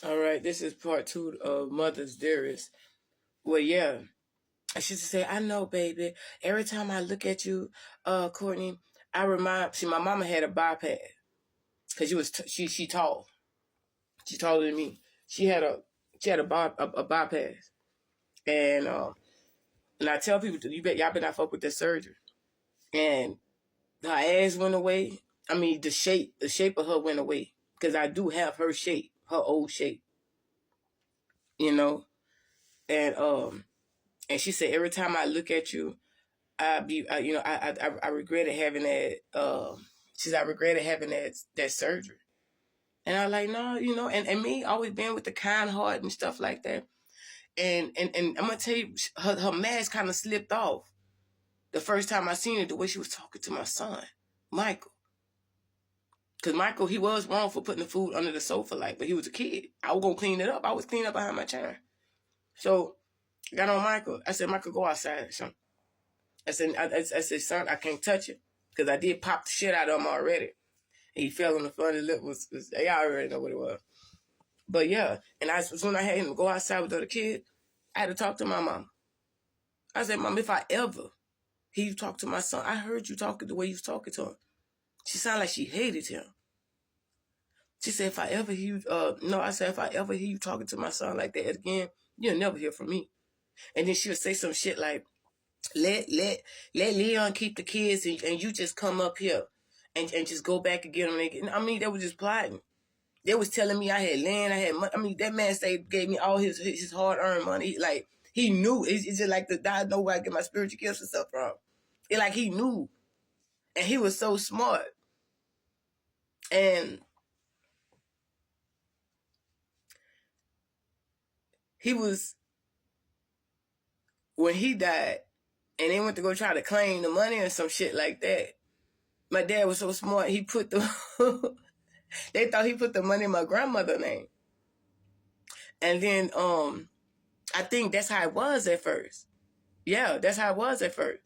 All right, this is part two of Mother's Dearest. Well, yeah, I should say, I know, baby. Every time I look at you, Courtney, I remind. See, my mama had a bypass because she tall. She's taller than me. She had a bypass, and and I tell people, y'all better not fuck with that surgery. And her ass went away. I mean, the shape of her went away because I do have her shape, her old shape, you know. And she said every time I look at you, I regretted having that. She said I regretted having that surgery, and I like no, and me always being with the kind heart and stuff like that. And I'm gonna tell you, her mask kind of slipped off the first time I seen it. The way she was talking to my son, Michael, because Michael he was wrong for putting the food under the sofa, but he was a kid. I was gonna clean it up. I was cleaning up behind my chair. So I got on Michael. I said, Michael, go outside. Son. I said, son, I can't touch it because I did pop the shit out of him already. And he fell on the front of the lip. Y'all already know what it was. But yeah, and when I had him go outside with the other kid, I had to talk to my mom. I said, Mom, if I ever hear you talk to my son, I heard you talking the way you was talking to him. She sounded like she hated him. She said, if I ever hear you, no, I said, if I ever hear you talking to my son like that again, you'll never hear from me. And then she would say some shit like, let Leon keep the kids and you just come up here and just go back and get them. I mean, they were just plotting. They was telling me I had land, I had money. I mean, that man gave me all his hard-earned money. Like, he knew. It's just like the guy know where I get my spiritual gifts and stuff from. It like he knew. And he was so smart. And he was, when he died, and they went to go try to claim the money or some shit like that, my dad was so smart, he put the, they thought he put the money in my grandmother's name. And then, I think that's how it was at first. Yeah, that's how it was at first.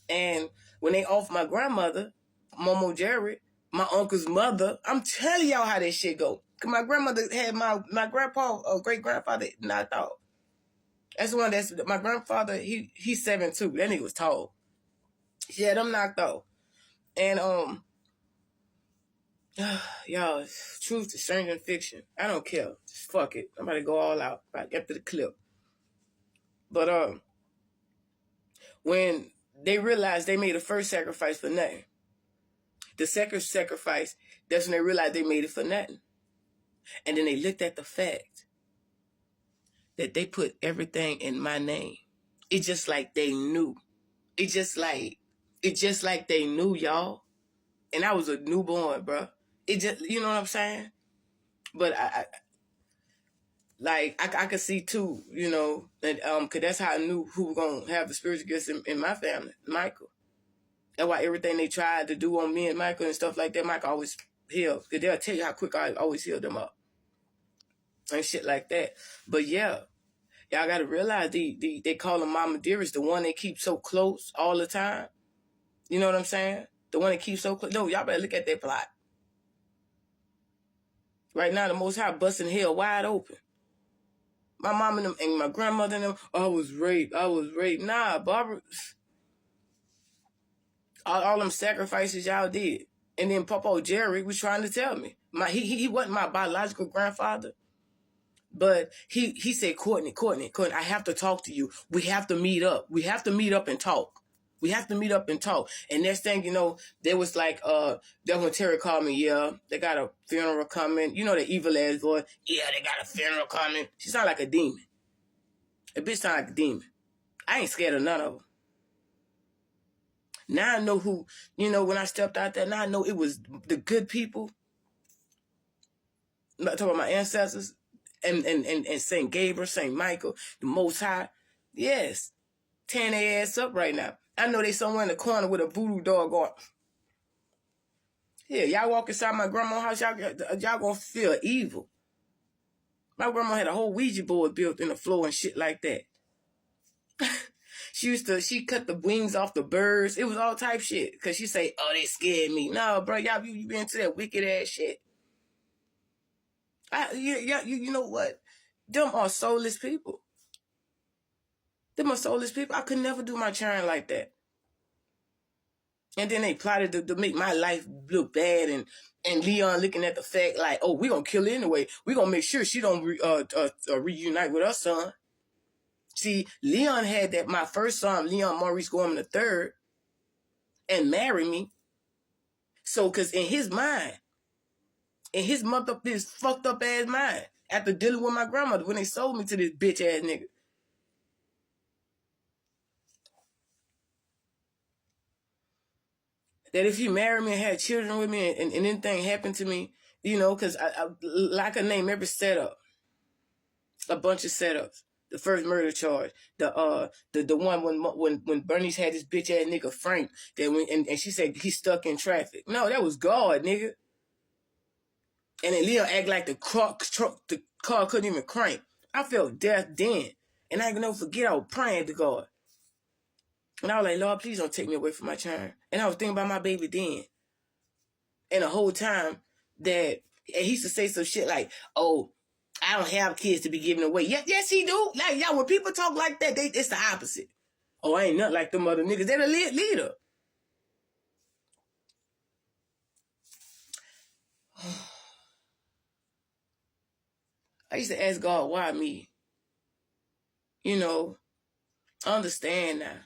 And when they offered my grandmother, Momo Jerry, my uncle's mother, I'm telling y'all how this shit go. Cause my grandmother had my grandpa, great grandfather knocked out. That's the one my grandfather, he's 7'2". That nigga was tall. She had him knocked out. And y'all, truth is stranger than fiction. I don't care. Just fuck it. I'm about to go all out right after the clip. But when they realized they made the first sacrifice for nothing, the second sacrifice, that's when they realized they made it for nothing. And then they looked at the fact that they put everything in my name. It's just like they knew. It's just like they knew, y'all. And I was a newborn, bro. It just, you know what I'm saying? But I could see too, and cause that's how I knew who was gonna have the spiritual gifts in my family, Michael. That's why everything they tried to do on me and Michael and stuff like that, Michael always healed. Cause they'll tell you how quick I always healed them up and shit like that. But yeah, y'all gotta realize they call them Mama Dearest, the one they keep so close all the time. You know what I'm saying? The one that keeps so close. No, y'all better look at that plot. Right now, the Most High busting hell wide open. My mom and them and my grandmother and them, I was raped. Nah, Barbara, all them sacrifices y'all did. And then Papa Jerry was trying to tell me. He wasn't my biological grandfather. But he said, Courtney, I have to talk to you. We have to meet up. We have to meet up and talk. And next thing you know, there was like, that when Terry called me, yeah, they got a funeral coming. You know the evil ass voice, yeah, they got a funeral coming. She sound like a demon. A bitch sound like a demon. I ain't scared of none of them. Now I know who, when I stepped out there, now I know it was the good people. I'm not talking about my ancestors and St. Gabriel, St. Michael, the Most High. Yes. Tearing their ass up right now. I know they somewhere in the corner with a voodoo dog going. Yeah, y'all walk inside my grandma's house, y'all gonna feel evil. My grandma had a whole Ouija board built in the floor and shit like that. She cut the wings off the birds. It was all type shit. Cause she say, oh, they scared me. No, bro, y'all, you been into that wicked ass shit. You know what? Them are soulless people. Them are soulless people. I could never do my churn like that. And then they plotted to make my life look bad, and Leon looking at the fact like, oh, we gonna kill her anyway. We gonna make sure she don't reunite with her son. See, Leon had that, my first son, Leon Maurice Gorman III, and marry me. So, cause in his mind, in his this fucked up ass mind, after dealing with my grandmother when they sold me to this bitch ass nigga, that if he married me and had children with me and anything happened to me, you know, because I could name every setup, a bunch of setups. The first murder charge, the one when Bernice had this bitch ass nigga Frank, that when and she said he's stuck in traffic. No, that was God, nigga. And then Leo act like the car couldn't even crank. I felt death then, and I can never forget I was praying to God, and I was like, Lord, please don't take me away from my child. And I was thinking about my baby then, and the whole time that and he used to say some shit like, "Oh, I don't have kids to be giving away." Yes, he do. Like, yeah, when people talk like that, it's the opposite. Oh, I ain't nothing like them other niggas. They're the leader. I used to ask God, why me? You know, I understand now.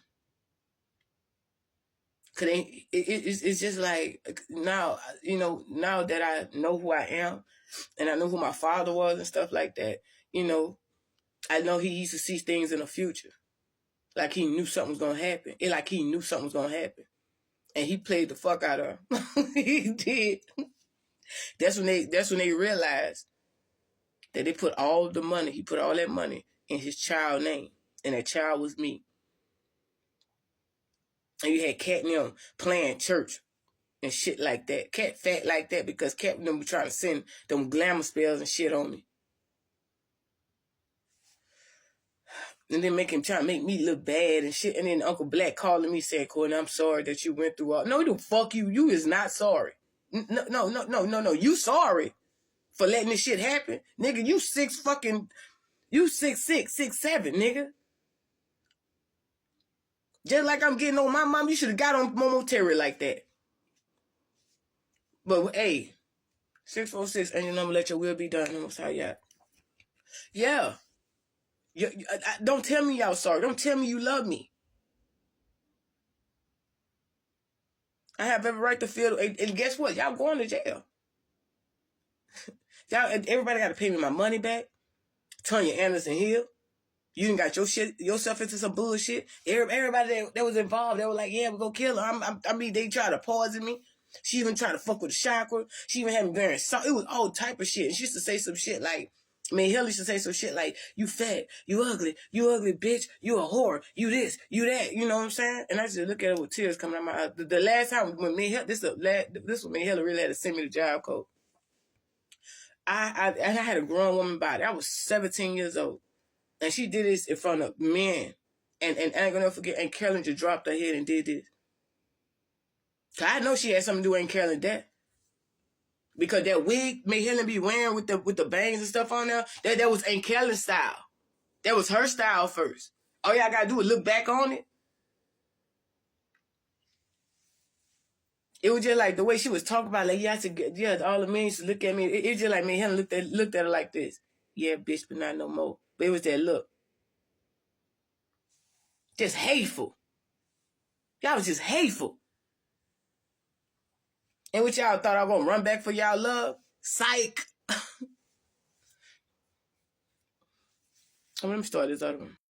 Cause it's just like now, you know, now that I know who I am and I know who my father was and stuff like that, you know, I know he used to see things in the future. Like he knew something was gonna happen. It like he knew something was gonna happen. And he played the fuck out of her. He did. That's when they realized that they put all the money, he put all that money in his child name. And that child was me. And you had Cat and them playing church and shit like that. Cat fat like that because Cat and them were trying to send them glamour spells and shit on me. And then trying to make me look bad and shit. And then Uncle Black calling me saying, Courtney, I'm sorry that you went through all. No, the fuck you. You is not sorry. No. You sorry for letting this shit happen. Nigga, you 6'7", nigga. Just like I'm getting on my mom, you should have got on Momo Terry like that. But hey, 646 and your number, let your will be done. I'm sorry, yeah. Yeah. Don't tell me y'all sorry. Don't tell me you love me. I have every right to feel, and guess what? Y'all going to jail. Y'all, everybody got to pay me my money back. Tanya Anderson Hill. You done got yourself into some bullshit. Everybody that was involved, they were like, yeah, we're going to kill her. I mean, they tried to poison me. She even tried to fuck with the chakra. She even had me wearing salt. It was all type of shit. And she used to say some shit like, Hill used to say some shit like, you fat, you ugly bitch, you a whore, you this, you that, you know what I'm saying? And I just look at her with tears coming out my eyes. The last time when Hill, this was when Hill really had to send me the job code. I had a grown woman body. I was 17 years old. And she did this in front of men. And I ain't gonna forget, Aunt Carolyn just dropped her head and did this. Cause I know she had something to do with Aunt Carolyn death. Because that wig May Helen be wearing with the bangs and stuff on there, that was Aunt Carolyn's style. That was her style first. All y'all gotta do is look back on it. It was just like the way she was talking about, like, all the men used to look at me. It was just like May Helen looked at her like this. Yeah, bitch, but not no more. But it was that look. Just hateful. Y'all was just hateful. And what y'all thought I was gonna run back for y'all love? Psych. Let me start this other one.